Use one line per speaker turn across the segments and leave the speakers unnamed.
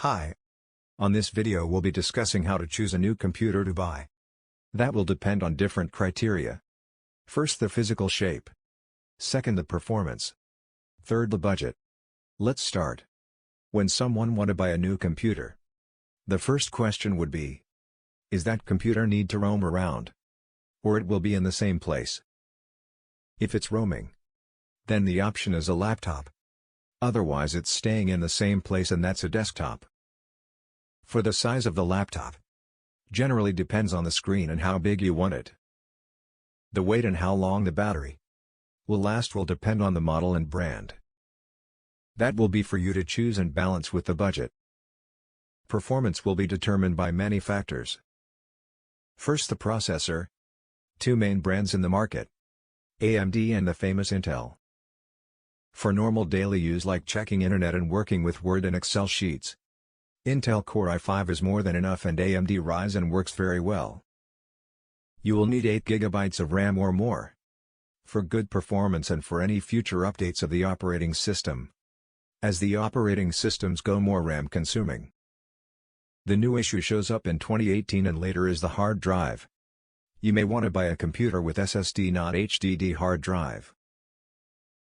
Hi. On this video we'll be discussing how to choose a new computer to buy. That will depend on different criteria. First, the physical shape. Second, the performance. Third, the budget. Let's start. When someone want to buy a new computer, the first question would be, is that computer need to roam around? Or it will be in the same place? If it's roaming, then the option is a laptop. Otherwise it's staying in the same place, and that's a desktop. For the size of the laptop, generally depends on the screen and how big you want it. The weight and how long the battery will last will depend on the model and brand. That will be for you to choose and balance with the budget. Performance will be determined by many factors. First, the processor. Two main brands in the market: AMD and the famous Intel. For normal daily use like checking internet and working with Word and Excel sheets, Intel Core i5 is more than enough, and AMD Ryzen works very well. You will need 8 GB of RAM or more for good performance and for any future updates of the operating system, as the operating systems go more RAM consuming. The new issue shows up in 2018 and later is the hard drive. You may want to buy a computer with SSD, not HDD hard drive.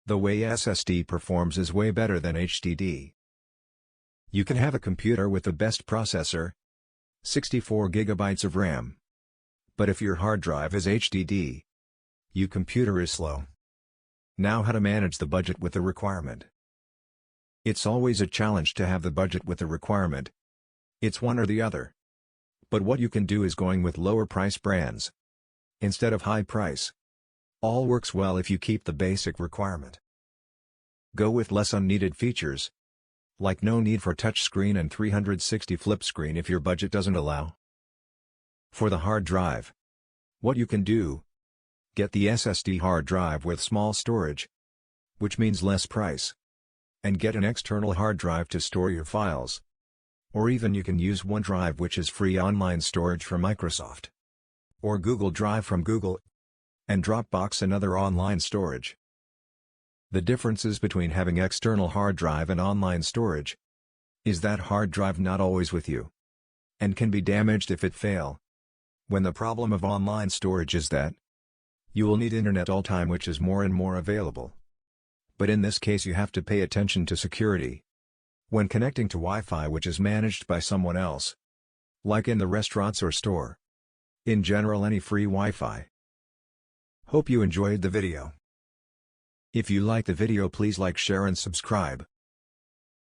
The way SSD performs is way better than HDD. You can have a computer with the best processor, 64 GB of RAM. But if your hard drive is HDD, your computer is slow. Now, how to manage the budget with the requirement. It's always a challenge to have the budget with the requirement. It's one or the other. But what you can do is going with lower price brands instead of high price. All works well if you keep the basic requirement. Go with less unneeded features, like no need for touchscreen and 360 flip screen if your budget doesn't allow. For the hard drive, what you can do: get the SSD hard drive with small storage, which means less price, and get an external hard drive to store your files. Or even you can use OneDrive, which is free online storage from Microsoft, or Google Drive from Google, and Dropbox, another online storage. The differences between having external hard drive and online storage is that hard drive not always with you, and can be damaged if it fail. When the problem of online storage is that you will need internet all time, which is more and more available. But in this case you have to pay attention to security when connecting to Wi-Fi, which is managed by someone else, like in the restaurants or store. In general, any free Wi-Fi. Hope you enjoyed the video. If you like the video, please like, share and subscribe.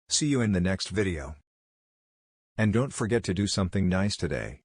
See you in the next video. And don't forget to do something nice today.